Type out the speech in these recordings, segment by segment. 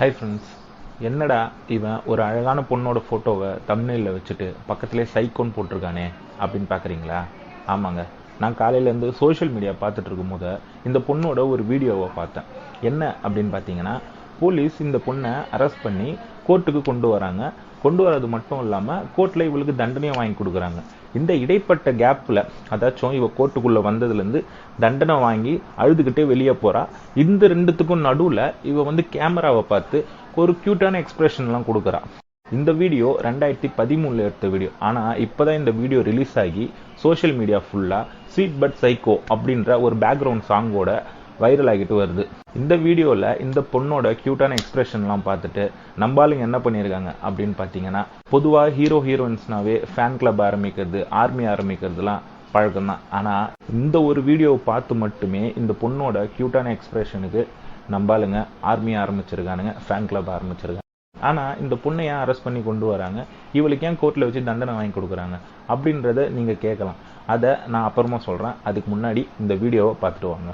Hi friends, என்னடா இவன் ஒரு அழகான பொண்ணோட ஃபோட்டோவை தம்ப்நெயிலில் வச்சுட்டு பக்கத்துலேயே சைக்கோன்னு போட்டிருக்கானே அப்படின்னு பார்க்குறீங்களா? ஆமாங்க, நான் காலையிலேருந்து சோஷியல் மீடியா பார்த்துட்டு இருக்கும்போது இந்த பொண்ணோட ஒரு வீடியோவை பார்த்தேன். என்ன அப்படின்னு பார்த்தீங்கன்னா, போலீஸ் இந்த பொண்ணை அரெஸ்ட் பண்ணி கோர்ட்டுக்கு கொண்டு வராங்க. கொண்டு வர்றது மட்டும் இல்லாமல் கோர்ட்டில் இவளுக்கு தண்டனையை வாங்கி கொடுக்குறாங்க. இந்த இடைப்பட்ட கேப்பில், அதாச்சும் இவ கோர்ட்டுக்குள்ளே வந்ததுலேருந்து தண்டனை வாங்கி அழுதுகிட்டே வெளியே போகிறா. இந்த ரெண்டுத்துக்கும் நடுவில் இவ கேமராவை பார்த்து ஒரு க்யூட்டான எக்ஸ்பிரஷன்லாம் கொடுக்குறா. இந்த வீடியோ 2013 எடுத்த வீடியோ. ஆனால் இப்போதான் இந்த வீடியோ ரிலீஸ் ஆகி சோஷியல் மீடியா ஃபுல்லாக ஸ்வீட் பட் சைக்கோ அப்படின்ற ஒரு பேக்ரவுண்ட் சாங்கோட வைரல் ஆகிட்டு வருது. இந்த வீடியோவில் இந்த பொண்ணோட க்யூட்டான எக்ஸ்பிரஷன்லாம் பார்த்துட்டு நம்பாளுங்க என்ன பண்ணியிருக்காங்க அப்படின்னு பார்த்தீங்கன்னா, பொதுவாக ஹீரோயின்ஸ்னாவே ஃபேன் கிளப் ஆரம்பிக்கிறது, ஆர்மி ஆரம்பிக்கிறதுலாம் பழக்கம் தான். ஆனால் இந்த ஒரு வீடியோவை பார்த்து மட்டுமே இந்த பொண்ணோட க்யூட்டான எக்ஸ்பிரஷனுக்கு நம்பாளுங்க ஆர்மி ஆரம்பிச்சிருக்கானுங்க, ஃபேன் கிளப் ஆரம்பிச்சிருக்காங்க. ஆனால் இந்த பொண்ணை ஏன் அரெஸ்ட் பண்ணி கொண்டு வராங்க, இவளுக்கு ஏன் கோர்ட்டில் வச்சு தண்டனை வாங்கி கொடுக்குறாங்க அப்படின்றத நீங்கள் கேட்கலாம். அதை நான் அப்புறமா சொல்கிறேன். அதுக்கு முன்னாடி இந்த வீடியோவை பார்த்துட்டு வாங்க.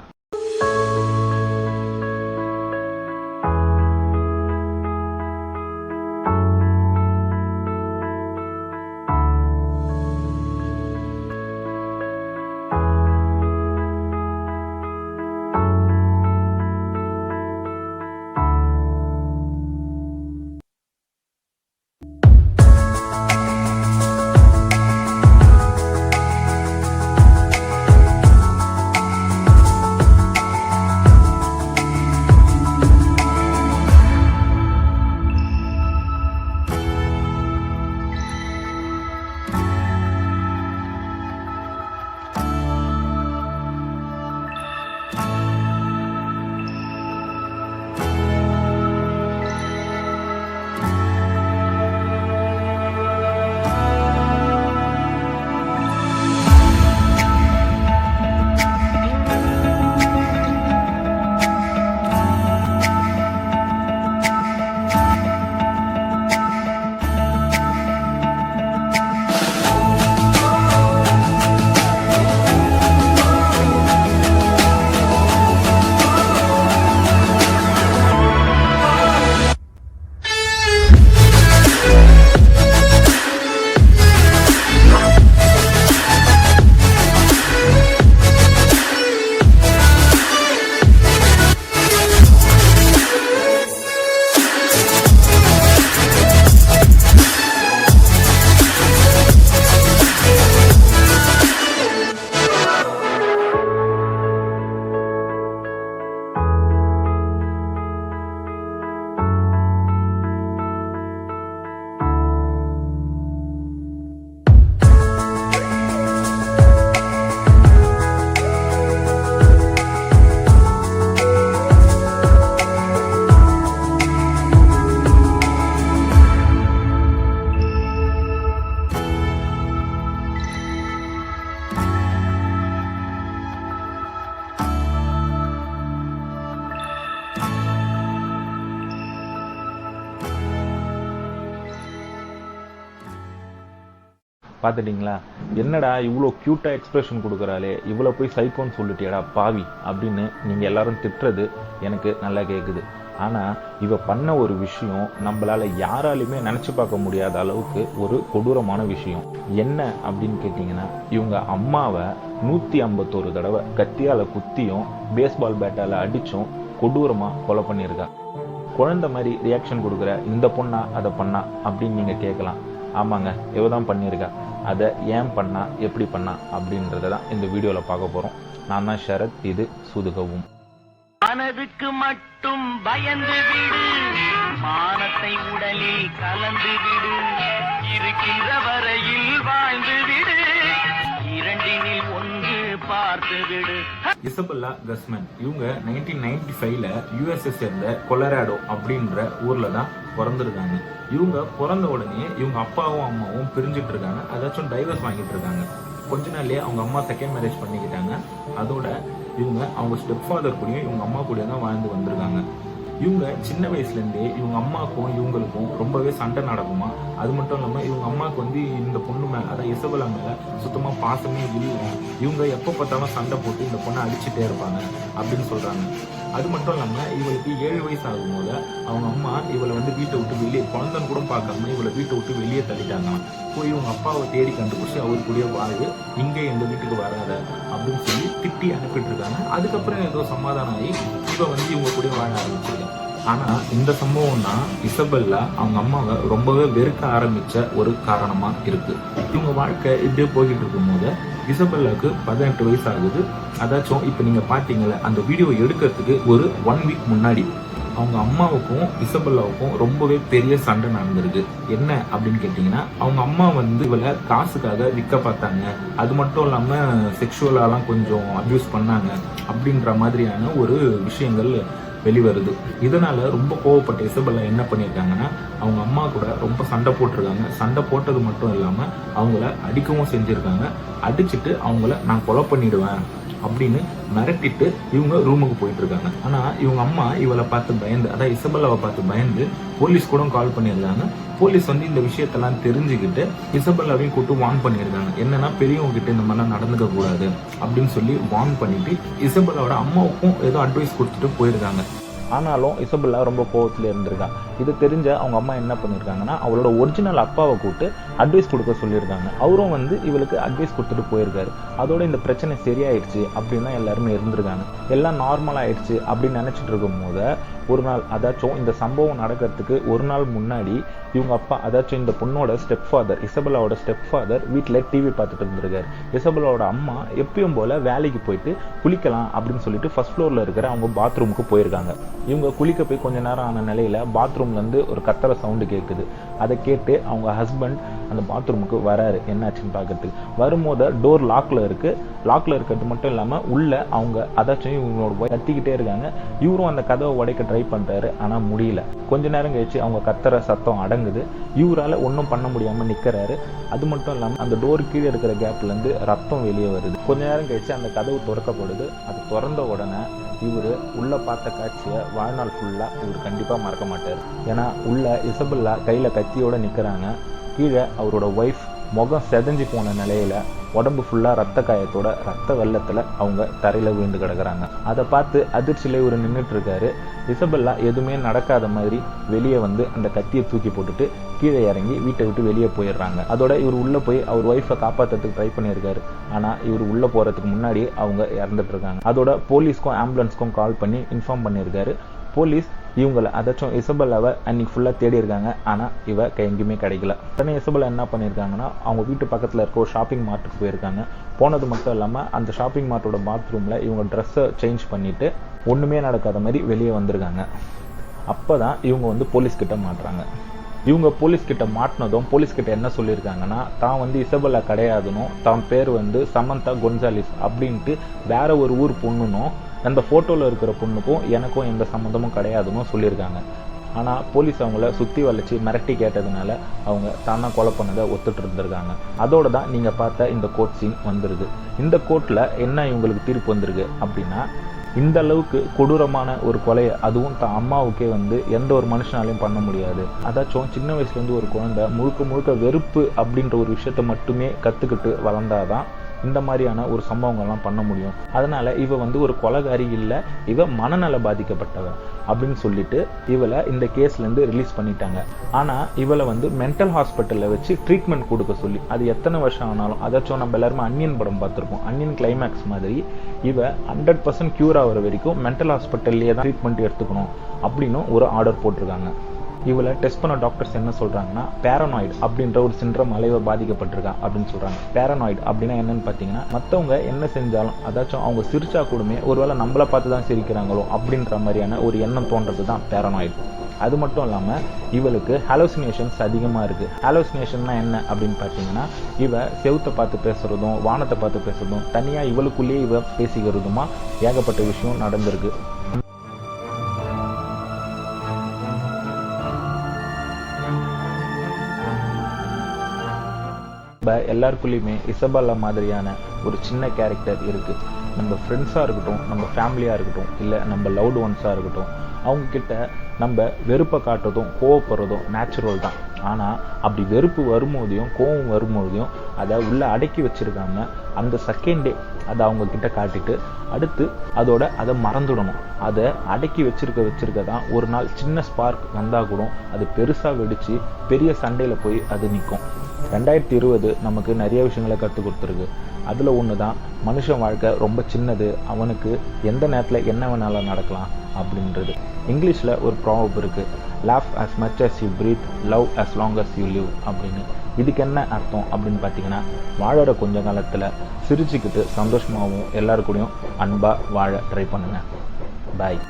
பார்த்துட்டிங்களா? என்னடா இவ்வளோ க்யூட்டாக எக்ஸ்பிரஷன் கொடுக்குறாளே, இவ்வளோ போய் சைக்கோன்னு சொல்லிட்டியடா பாவி அப்படின்னு நீங்கள் எல்லாரும் திட்டுறது எனக்கு நல்லா கேட்குது. ஆனால் இவ பண்ண ஒரு விஷயம் நம்மளால் யாராலையுமே நினச்சி பார்க்க முடியாத அளவுக்கு ஒரு கொடூரமான விஷயம். என்ன அப்படின்னு கேட்டிங்கன்னா, இவங்க அம்மாவை 151 தடவை கத்தியால் குத்தியும் பேஸ்பால் பேட்டால் அடித்தும் கொடூரமாக கொலை பண்ணியிருக்கா. குழந்தை மாதிரி ரியாக்ஷன் கொடுக்குற இந்த பொண்ணா அதை பண்ணா அப்படின்னு நீங்கள் கேட்கலாம். ஆமாங்க, இவ தான் பண்ணியிருக்கா. அதை ஏன் பண்ணா, எப்படி பண்ணா அப்படின்றத தான் இந்த வீடியோவில் பார்க்க போகிறோம். நான் தான் ஷரத், இது சுதுகவும். மனதுக்கு மட்டும் பயந்து விடு, மானத்தை உடலில் கலந்து விடு, இருக்கின்ற வரையில் வாழ்ந்து விடு, இரண்டினில் ஒன்று பார்த்து விடு. இசபெல்லா கஸ்மன் இவங்க 1995ல யூஎஸ்ஏ சேர்ந்த கொலராடோ அப்படின்ற ஊர்ல தான் பிறந்திருக்காங்க. இவங்க பிறந்த உடனே இவங்க அப்பாவும் அம்மாவும் பிரிஞ்சுட்டு இருக்காங்க, அதாச்சும் டைவர்ஸ் வாங்கிட்டு இருக்காங்க. கொஞ்ச நாள்லயே அவங்க அம்மா செகண்ட் மேரேஜ் பண்ணிக்கிட்டாங்க. அதோட இவங்க அவங்க ஸ்டெப் ஃபாதர் கூடயும் இவங்க அம்மா கூட தான் வாழ்ந்து வந்திருக்காங்க. இவங்க சின்ன வயசுலேருந்தே இவங்க அம்மாவுக்கும் இவங்களுக்கும் ரொம்பவே சண்டை நடக்குமா. அது மட்டும் இல்லாமல் இவங்க அம்மாவுக்கு இந்த பொண்ணு மேலே, அதாவது இசபெல்லா மேலே சுத்தமாக பாசமே இல்லை. இவங்க எப்போ பார்த்தாலும் சண்டை போட்டு இந்த பொண்ணை அடிச்சுட்டே இருப்பாங்க அப்படின்னு சொல்கிறாங்க. அது மட்டும் இல்லாமல் இவங்களுக்கு 7 வயசு ஆகும்போது அவங்க அம்மா இவளை வந்து வீட்டை விட்டு வெளியே, குழந்தைன்னு கூட பார்க்காம இவளை வீட்டை விட்டு வெளியே தள்ளிட்டாங்களாம். போய் இவங்க அப்பாவை தேடி கண்டுபிடிச்சி அவருக்குள்ளேயே வாழ்வு, இங்கே எங்கள் வீட்டுக்கு வராத அப்படின்னு சொல்லி திட்டி அனுப்பிட்டு இருக்காங்க. அதுக்கப்புறம் ஏதோ சமாதானம் ஆகி இவ வந்து இவங்க கூட வாழ ஆரம்பிச்சிருக்காங்க. ஆனா இந்த சம்பவம் தான் இசபெல்லா அவங்க அம்மாவை ரொம்பவே வெறுக்க ஆரம்பிச்ச ஒரு காரணமா இருக்கு. இவங்க வாழ்க்கை இப்படியே போய்கிட்டு இருக்கும் போது இசபெல்லாவுக்கு 18 வயசு ஆகுது. அதாச்சும் இப்ப நீங்க பாத்தீங்கல்ல, அந்த வீடியோ எடுக்கிறதுக்கு ஒரு 1 வீக் முன்னாடி அவங்க அம்மாவுக்கும் இசபெல்லாவுக்கும் ரொம்பவே பெரிய சண்டை நடந்திருக்கு. என்ன அப்படின்னு கேட்டீங்கன்னா, அவங்க அம்மா வந்து இவளை காசுக்காக விற்க பார்த்தாங்க, அது மட்டும் இல்லாம செக்ஷுவலாலாம் கொஞ்சம் அபியூஸ் பண்ணாங்க அப்படின்ற மாதிரியான ஒரு விஷயங்கள் வெளிவருது. இதனால ரொம்ப கோவப்பட்ட இசபெல்லா என்ன பண்ணியிருக்காங்கன்னா, அவங்க அம்மா கூட ரொம்ப சண்டை போட்டிருக்காங்க. சண்டை போட்டது மட்டும் இல்லாம அவங்கள அடிக்கவும் செஞ்சிருக்காங்க. அடிச்சுட்டு அவங்கள நான் கொலை பண்ணிடுவேன் அப்படின்னு மிரட்டிட்டு இவங்க ரூமுக்கு போயிட்டு இருக்காங்க. ஆனா இவங்க அம்மா இவளை பார்த்து பயந்து, அதாவது இசபெல்லாவை பார்த்து பயந்து போலீஸ் கூட கால் பண்ணியிருக்காங்க. போலீஸ் வந்து இந்த விஷயத்தெல்லாம் தெரிஞ்சுக்கிட்டு இசபெல்லாவையும் கூப்பிட்டு வார்ன் பண்ணியிருக்காங்க. என்னன்னா, பெரியவங்க கிட்ட இந்த மாதிரிலாம் நடந்துக்க கூடாது அப்படின்னு சொல்லி வார்ன் பண்ணிட்டு இசபெல்லாவோட அம்மாவுக்கும் ஏதோ அட்வைஸ் கொடுத்துட்டு போயிருக்காங்க. ஆனாலும் இசபெல்லா ரொம்ப கோவத்துல இருந்திருக்கா. இது தெரிஞ்ச அவங்க அம்மா என்ன பண்ணியிருக்காங்கன்னா, அவளோட ஒரிஜினல் அப்பாவை கூப்பிட்டு அட்வைஸ் கொடுக்க சொல்லியிருக்காங்க. அவரும் வந்து இவளுக்கு அட்வைஸ் கொடுத்துட்டு போயிருக்காரு. அதோட இந்த பிரச்சனை சரியாயிடுச்சு அப்படின்னு தான் எல்லாருமே இருந்திருக்காங்க. எல்லாம் நார்மல் ஆயிடுச்சு அப்படின்னு நினைச்சிட்டு இருக்கும் போது ஒரு நாள், அதாச்சும் இந்த சம்பவம் நடக்கிறதுக்கு ஒரு நாள் முன்னாடி இவங்க அப்பா, அதாச்சும் இந்த பொண்ணோட ஸ்டெப் ஃபாதர், இசபெல்லாவோட ஸ்டெப் ஃபாதர் வீட்டில் டிவி பார்த்துட்டு இருந்திருக்காரு. இசபெல்லாவோட அம்மா எப்பயும் போல வேலைக்கு போயிட்டு குளிக்கலாம் அப்படின்னு சொல்லிட்டு ஃபர்ஸ்ட் ஃப்ளோர்ல இருக்கிற அவங்க பாத்ரூமுக்கு போயிருக்காங்க. இவங்க குளிக்க போய் கொஞ்ச நேரம் ஆன நிலையில பாத்ரூம்ல இருந்து ஒரு கத்துற சவுண்டு கேட்குது. அதை கேட்டு அவங்க ஹஸ்பண்ட் அந்த பாத்ரூமுக்கு வராரு என்னாச்சுன்னு பார்க்கறதுக்கு. வரும்போது டோர் லாக்ல இருக்கிறது மட்டும் இல்லாம உள்ள அவங்க, அதாச்சும் இவங்களோட கத்திக்கிட்டே இருக்காங்க. இவரும் அந்த கதவை உடைக்க ட்ரை பண்றாரு, ஆனா முடியல. கொஞ்ச நேரம் கழிச்சு அவங்க கத்துற சத்தம் அடங்குது. இவரால ஒன்றும் பண்ண முடியாம நிக்கிறாரு. அது மட்டும் இல்லாம அந்த டோர் கீழே இருக்கிற கேப்ல இருந்து ரத்தம் வெளியே வருது. கொஞ்ச நேரம் கழிச்சு அந்த கதவு திறக்கப்படுது. அது திறந்த உடனே இவரு உள்ள பார்த்த காட்சியை வாழ்நாள் ஃபுல்லா இவர் கண்டிப்பா மறக்க மாட்டார். ஏன்னா உள்ள இசபெல்லா கையில கத்தியோட நிக்கிறாங்க. கீழே அவரோட ஒய்ஃப் முகம் செதஞ்சு போன நிலையில உடம்பு ஃபுல்லா ரத்த காயத்தோட ரத்த வெள்ளத்துல அவங்க தரையில விழுந்து கிடக்குறாங்க. அதை பார்த்து அதிர்ச்சியில இவர் நின்றுட்டு இருக்காரு. இசபெல்லா எதுவுமே நடக்காத மாதிரி வெளியே வந்து அந்த கத்தியை தூக்கி போட்டுட்டு கீழே இறங்கி வீட்டை விட்டு வெளியே போயிடுறாங்க. அதோட இவர் உள்ள போய் அவர் ஒய்ஃபை காப்பாற்றுறதுக்கு ட்ரை பண்ணியிருக்காரு. ஆனா இவர் உள்ள போறதுக்கு முன்னாடி அவங்க இறந்துட்டு இருக்காங்க. அதோட போலீஸ்க்கும் ஆம்புலன்ஸ்க்கும் கால் பண்ணி இன்ஃபார்ம் பண்ணியிருக்காரு. போலீஸ் இவங்களை, அதாச்சும் இசபெல்லாவை அன்னைக்கு ஃபுல்லா தேடி இருக்காங்க. ஆனா இவ எங்கேயுமே கிடைக்கல. உடனே இசபெல்லா என்ன பண்ணியிருக்காங்கன்னா, அவங்க வீட்டு பக்கத்துல இருக்க ஒரு ஷாப்பிங் மார்ட்டுக்கு போயிருக்காங்க. போனது மட்டும் இல்லாம அந்த ஷாப்பிங் மார்ட்டோட பாத்ரூம்ல இவங்க ட்ரெஸ்ஸை சேஞ்ச் பண்ணிட்டு ஒண்ணுமே நடக்காத மாதிரி வெளியே வந்திருக்காங்க. அப்பதான் இவங்க வந்து போலீஸ் கிட்ட மாட்டுறாங்க. இவங்க போலீஸ் கிட்ட மாட்டினதும் போலீஸ் கிட்ட என்ன சொல்லியிருக்காங்கன்னா, தான் வந்து இசபெல்லா கிடையாதுன்னு, தான் பேர் வந்து சமந்தா கொன்சாலிஸ் அப்படின்ட்டு வேற ஒரு ஊர் பொண்ணுனும், அந்த போட்டோல இருக்கிற பொண்ணுக்கும் எனக்கும் எந்த சம்மந்தமும் கிடையாதுன்னு சொல்லியிருக்காங்க. ஆனா போலீஸ் அவங்கள சுத்தி வளைச்சு மிரட்டி கேட்டதுனால அவங்க தானா கொலை பண்ணதை ஒத்துட்டு இருந்திருக்காங்க. அதோட தான் நீங்க பார்த்த இந்த கோர்ட் சீன் வந்துருது. இந்த கோர்ட்ல என்ன இவங்களுக்கு தீர்ப்பு வந்திருக்கு அப்படின்னா, இந்த அளவுக்கு கொடூரமான ஒரு கொலையை, அதுவும் தான் அம்மாவுக்கே வந்து எந்த ஒரு மனுஷனாலையும் பண்ண முடியாது. அதாச்சும் சின்ன வயசுல இருந்து ஒரு குழந்தை முழுக்க வெறுப்பு அப்படின்ற ஒரு விஷயத்த மட்டுமே கத்துக்கிட்டு வளர்ந்தாதான் இந்த மாதிரியான ஒரு சம்பவங்கள்லாம் பண்ண முடியும். அதனால இவ வந்து ஒரு கொலைகாரி இல்ல, இவ மனநல பாதிக்கப்பட்டவ அப்படின்னு சொல்லிட்டு இவளை இந்த கேஸ்ல இருந்து ரிலீஸ் பண்ணிட்டாங்க. ஆனா இவளை வந்து மென்டல் ஹாஸ்பிட்டல்ல வச்சு ட்ரீட்மெண்ட் கொடுக்க சொல்லி, அது எத்தனை வருஷம் ஆனாலும், அதாச்சும் நம்ம எல்லாருமே அன்னியன் படம் பார்த்திருப்போம், அன்னியன் கிளைமேக்ஸ் மாதிரி இவ 100% கியூர் ஆகிற வரைக்கும் மென்டல் ஹாஸ்பிட்டல்லையே தான் ட்ரீட்மெண்ட் எடுத்துக்கணும் அப்படின்னு ஒரு ஆர்டர் போட்டிருக்காங்க. இவளை டெஸ்ட் பண்ண டாக்டர்ஸ் என்ன சொல்றாங்கன்னா, பேரனாய்டு அப்படின்ற ஒரு சிண்ட்ரோம் அலைவ பாதிக்கப்பட்டிருக்கா அப்படின்னு சொல்றாங்க. பேரனாய்டு அப்படின்னா என்னன்னு பாத்தீங்கன்னா, மத்தவங்க என்ன செஞ்சாலும், அதாச்சும் அவங்க சிரிச்சா கூடமே ஒருவேளை நம்மளை பார்த்து தான் சிரிக்கிறாங்களோ அப்படின்ற மாதிரியான ஒரு எண்ணம் தோன்றது தான் பேரனாய்டு. அது மட்டும் இல்லாம இவளுக்கு ஹாலோசினேஷன்ஸ் அதிகமா இருக்கு. ஹாலோசினேஷன்னா என்ன அப்படின்னு பாத்தீங்கன்னா, இவ செவுத்தை பார்த்து பேசுறதும் வானத்தை பார்த்து பேசுறதும் தனியா இவளுக்குள்ளேயே இவ பேசிக்கிறதுமா ஏகப்பட்ட விஷயம் நடந்திருக்கு. எல்லாருக்குள்ளயுமே இசபெல்லா மாதிரியான ஒரு சின்ன கேரக்டர் இருக்கு. நம்ம ஃப்ரெண்ட்ஸா இருக்கட்டும், நம்ம ஃபேமிலியா இருக்கட்டும், இல்ல நம்ம லவ்டு ஒன்ஸா இருக்கட்டும், அவங்க கிட்ட நம்ம வெறுப்பை காட்டுறதும் கோவப்படுறதும் நேச்சுரல் தான். ஆனால் அப்படி வெறுப்பு வரும்போதையும் கோவம் வரும்போதையும் அதை உள்ளே அடக்கி வச்சிருக்காம அந்த செகண்டே அதை அவங்க கிட்ட காட்டிட்டு அடுத்து அதை மறந்துடணும். அதை அடக்கி வச்சிருக்க தான் ஒரு நாள் சின்ன ஸ்பார்க் வந்தால் கூட அது பெருசாக வெடித்து பெரிய சண்டையில் போய் அது நிற்கும். 2020 நமக்கு நிறைய விஷயங்களை கற்றுக் கொடுத்துருக்கு. அதில் ஒன்று தான் மனுஷன் வாழ்க்கை ரொம்ப சின்னது, அவனுக்கு எந்த நேரத்தில் என்ன வேணாலும் நடக்கலாம் அப்படின்றது. இங்கிலீஷில் ஒரு ப்ராவர்ப் இருக்குது, laugh as much as you breathe, love as long as you live அப்படின்னு. இதுக்கு என்ன அர்த்தம் அப்படின்னு பார்த்தீங்கன்னா, வாழற கொஞ்ச காலத்தில் சிரிச்சுக்கிட்டு சந்தோஷமாகவும் எல்லாருக்கூடையும் அன்பாக வாழ ட்ரை பண்ணுங்கள். பாய்.